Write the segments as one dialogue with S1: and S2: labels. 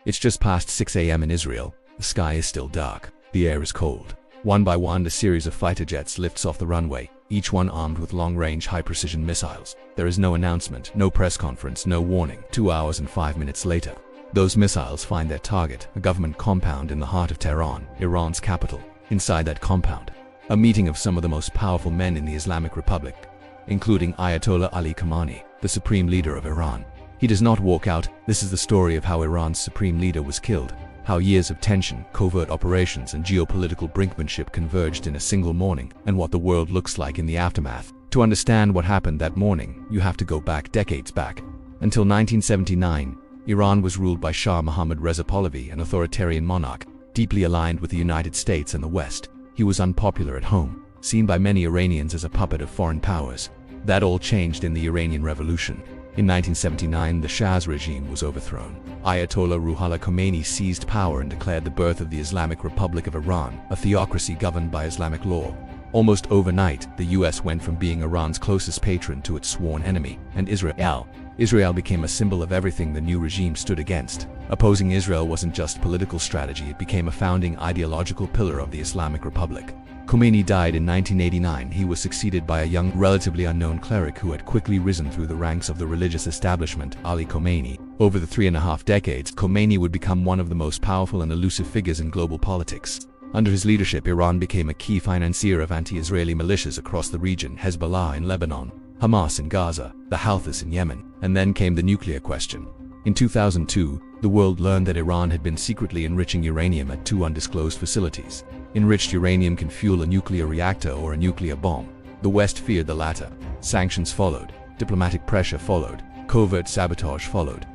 S1: It's just past 6 a.m. in Israel. The sky is still dark. The air is cold. One by one, a series of fighter jets lifts off the runway, each one armed with long-range, high-precision missiles. There is no announcement, no press conference, no warning. 2 hours and 5 minutes later, those missiles find their target, a government compound in the heart of Tehran, Iran's capital. Inside that compound, a meeting of some of the most powerful men in the Islamic Republic, including Ayatollah Ali Khamenei, the supreme leader of Iran. He does not walk out. This is the story of how Iran's supreme leader was killed, how years of tension, covert operations, and geopolitical brinkmanship converged in a single morning, and what the world looks like in the aftermath. To understand what happened that morning, you have to go back decades back. Until 1979, Iran was ruled by Shah Mohammad Reza Pahlavi, an authoritarian monarch, deeply aligned with the United States and the West. He was unpopular at home, seen by many Iranians as a puppet of foreign powers. That all changed in the Iranian Revolution. In 1979, the Shah's regime was overthrown. Ayatollah Ruhollah Khomeini seized power and declared the birth of the Islamic Republic of Iran, a theocracy governed by Islamic law. Almost overnight, the US went from being Iran's closest patron to its sworn enemy, and Israel became a symbol of everything the new regime stood against. Opposing Israel wasn't just political strategy, it became a founding ideological pillar of the Islamic Republic. Khomeini died in 1989. He was succeeded by a young, relatively unknown cleric who had quickly risen through the ranks of the religious establishment, Ali Khomeini. Over the 3.5 decades, Khomeini would become one of the most powerful and elusive figures in global politics. Under his leadership, Iran became a key financier of anti-Israeli militias across the region, Hezbollah in Lebanon, Hamas in Gaza, the Houthis in Yemen, and then came the nuclear question. In 2002, the world learned that Iran had been secretly enriching uranium at 2 undisclosed facilities. Enriched uranium can fuel a nuclear reactor or a nuclear bomb. The West feared the latter. Sanctions followed. Diplomatic pressure followed. Covert sabotage followed.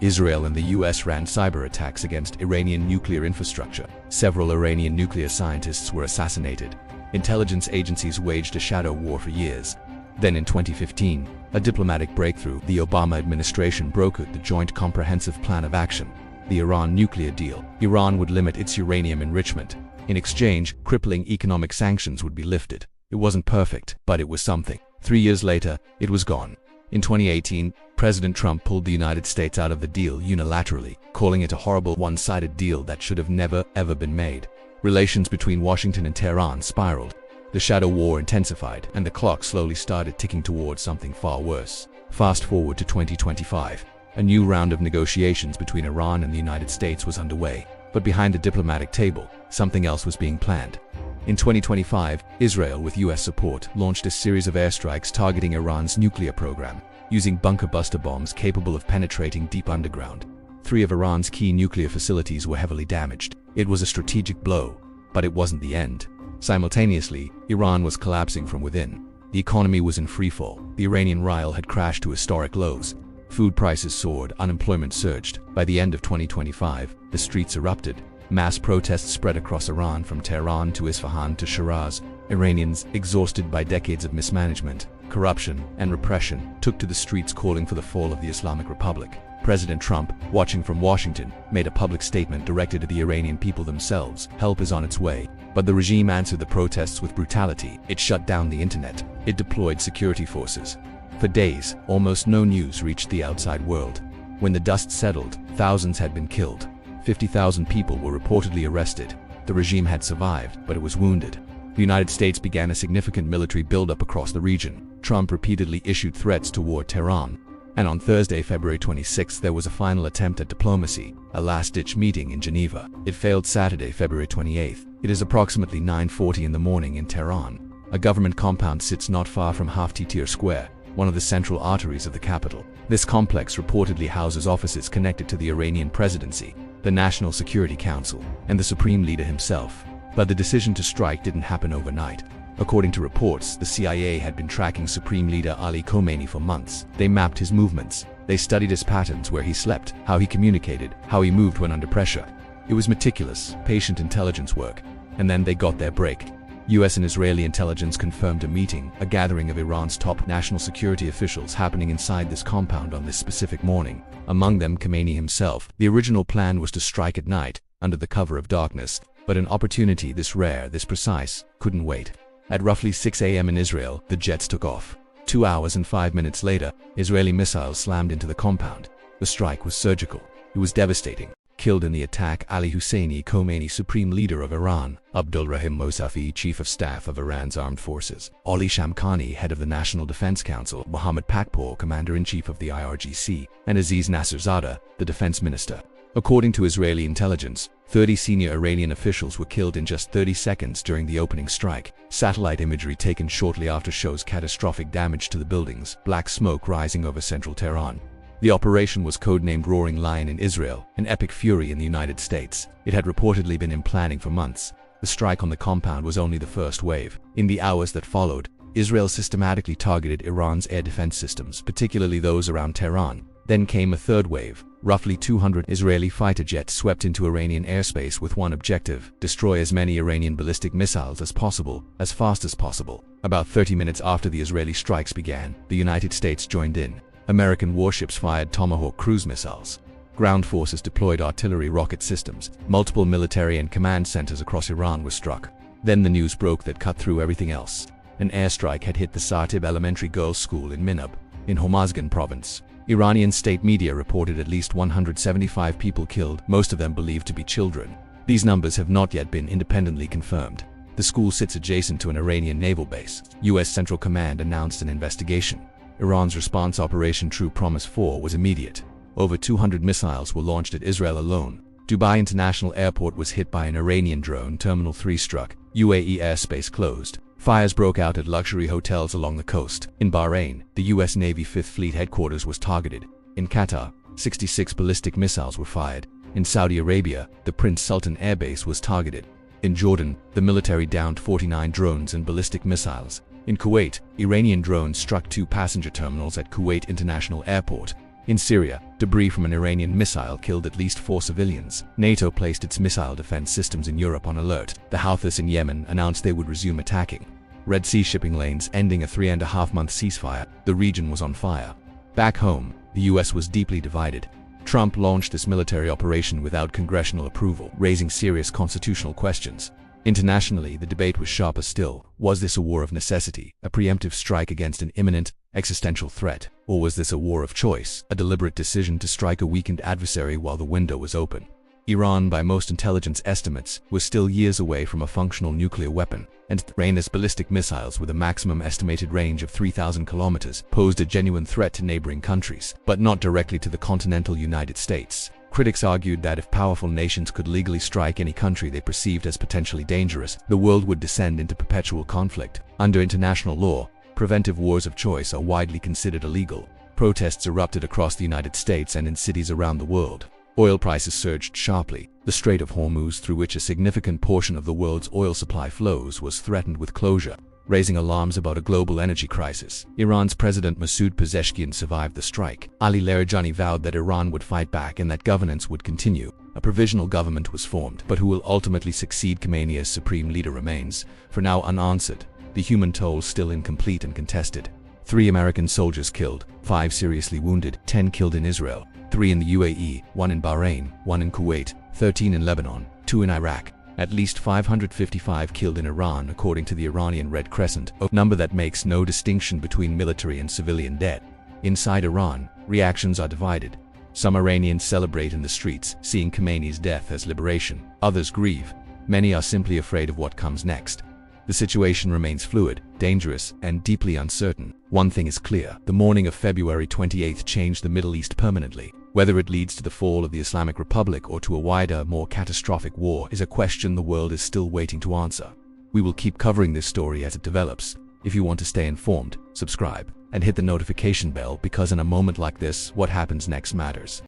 S1: Israel and the US ran cyber attacks against Iranian nuclear infrastructure. Several Iranian nuclear scientists were assassinated. Intelligence agencies waged a shadow war for years. Then in 2015, a diplomatic breakthrough. The Obama administration brokered the Joint Comprehensive Plan of Action, the Iran nuclear deal. Iran would limit its uranium enrichment. In exchange, crippling economic sanctions would be lifted. It wasn't perfect, but it was something. 3 years later, it was gone. In 2018, President Trump pulled the United States out of the deal unilaterally, calling it a horrible one-sided deal that should have never, ever been made. Relations between Washington and Tehran spiraled. The shadow war intensified, and the clock slowly started ticking towards something far worse. Fast forward to 2025. A new round of negotiations between Iran and the United States was underway, but behind the diplomatic table, something else was being planned. In 2025, Israel, with US support, launched a series of airstrikes targeting Iran's nuclear program, using bunker-buster bombs capable of penetrating deep underground. 3 of Iran's key nuclear facilities were heavily damaged. It was a strategic blow, but it wasn't the end. Simultaneously, Iran was collapsing from within. The economy was in freefall. The Iranian rial had crashed to historic lows. Food prices soared, unemployment surged. By the end of 2025, the streets erupted. Mass protests spread across Iran, from Tehran to Isfahan to Shiraz. Iranians, exhausted by decades of mismanagement, corruption, and repression, took to the streets calling for the fall of the Islamic Republic. President Trump, watching from Washington, made a public statement directed to the Iranian people themselves. Help is on its way. But the regime answered the protests with brutality. It shut down the internet. It deployed security forces. For days, almost no news reached the outside world. When the dust settled, thousands had been killed. 50,000 people were reportedly arrested. The regime had survived, but it was wounded. The United States began a significant military buildup across the region. Trump repeatedly issued threats toward Tehran. And on Thursday, February 26, there was a final attempt at diplomacy, a last-ditch meeting in Geneva. It failed Saturday, February 28. It is approximately 9:40 in the morning in Tehran. A government compound sits not far from Haftitir Square, one of the central arteries of the capital. This complex reportedly houses offices connected to the Iranian presidency, the National Security Council, and the supreme leader himself. But the decision to strike didn't happen overnight. According to reports, the CIA had been tracking Supreme Leader Ali Khomeini for months. They mapped his movements. They studied his patterns, where he slept, how he communicated, how he moved when under pressure. It was meticulous, patient intelligence work. And then they got their break. US and Israeli intelligence confirmed a meeting, a gathering of Iran's top national security officials happening inside this compound on this specific morning. Among them, Khomeini himself. The original plan was to strike at night, under the cover of darkness. But an opportunity this rare, this precise, couldn't wait. At roughly 6 a.m. in Israel, the jets took off. 2 hours and 5 minutes later, Israeli missiles slammed into the compound. The strike was surgical. It was devastating. Killed in the attack: Ali Husseini Khomeini, Supreme Leader of Iran; Abdul Rahim Mossavi, Chief of Staff of Iran's Armed Forces; Ali Shamkhani, Head of the National Defense Council; Mohammad Pakpour, Commander-in-Chief of the IRGC; and Aziz Nasserzadeh, the Defense Minister. According to Israeli intelligence, 30 senior Iranian officials were killed in just 30 seconds during the opening strike. Satellite imagery taken shortly after shows catastrophic damage to the buildings, black smoke rising over central Tehran. The operation was codenamed Roaring Lion in Israel, and Epic Fury in the United States. It had reportedly been in planning for months. The strike on the compound was only the first wave. In the hours that followed, Israel systematically targeted Iran's air defense systems, particularly those around Tehran. Then came a third wave. Roughly 200 Israeli fighter jets swept into Iranian airspace with one objective: destroy as many Iranian ballistic missiles as possible, as fast as possible. About 30 minutes after the Israeli strikes began, the United States joined in. American warships fired Tomahawk cruise missiles. Ground forces deployed artillery rocket systems. Multiple military and command centers across Iran were struck. Then the news broke that cut through everything else. An airstrike had hit the Sartib Elementary Girls' School in Minab, in Hormozgan province. Iranian state media reported at least 175 people killed, most of them believed to be children. These numbers have not yet been independently confirmed. The school sits adjacent to an Iranian naval base. U.S. Central Command announced an investigation. Iran's response, Operation True Promise 4, was immediate. Over 200 missiles were launched at Israel alone. Dubai International Airport was hit by an Iranian drone. Terminal 3 struck. UAE airspace closed. Fires broke out at luxury hotels along the coast. In Bahrain, the U.S. Navy 5th Fleet headquarters was targeted. In Qatar, 66 ballistic missiles were fired. In Saudi Arabia, the Prince Sultan Air Base was targeted. In Jordan, the military downed 49 drones and ballistic missiles. In Kuwait, Iranian drones struck 2 passenger terminals at Kuwait International Airport. In Syria, debris from an Iranian missile killed at least 4 civilians. NATO placed its missile defense systems in Europe on alert. The Houthis in Yemen announced they would resume attacking. Red Sea shipping lanes ending a 3.5-month ceasefire. The region was on fire. Back home, the U.S. was deeply divided. Trump launched this military operation without congressional approval, raising serious constitutional questions. Internationally, the debate was sharper still. Was this a war of necessity, a preemptive strike against an imminent, existential threat? Or was this a war of choice, a deliberate decision to strike a weakened adversary while the window was open? Iran, by most intelligence estimates, was still years away from a functional nuclear weapon, and Iran's ballistic missiles, with a maximum estimated range of 3,000 kilometers, posed a genuine threat to neighboring countries, but not directly to the continental United States. Critics argued that if powerful nations could legally strike any country they perceived as potentially dangerous, the world would descend into perpetual conflict. Under international law, preventive wars of choice are widely considered illegal. Protests erupted across the United States and in cities around the world. Oil prices surged sharply. The Strait of Hormuz, through which a significant portion of the world's oil supply flows, was threatened with closure, raising alarms about a global energy crisis. Iran's President Masoud Pezeshkian survived the strike. Ali Larijani vowed that Iran would fight back and that governance would continue. A provisional government was formed, but who will ultimately succeed Khomeini as supreme leader remains, for now, unanswered. The human toll still incomplete and contested. 3 American soldiers killed, 5 seriously wounded, 10 killed in Israel, 3 in the UAE, 1 in Bahrain, 1 in Kuwait, 13 in Lebanon, 2 in Iraq. At least 555 killed in Iran, according to the Iranian Red Crescent, a number that makes no distinction between military and civilian dead. Inside Iran, reactions are divided. Some Iranians celebrate in the streets, seeing Khomeini's death as liberation. Others grieve. Many are simply afraid of what comes next. The situation remains fluid, dangerous, and deeply uncertain. One thing is clear: the morning of February 28th changed the Middle East permanently. Whether it leads to the fall of the Islamic Republic or to a wider, more catastrophic war is a question the world is still waiting to answer. We will keep covering this story as it develops. If you want to stay informed, subscribe and hit the notification bell, because in a moment like this, what happens next matters.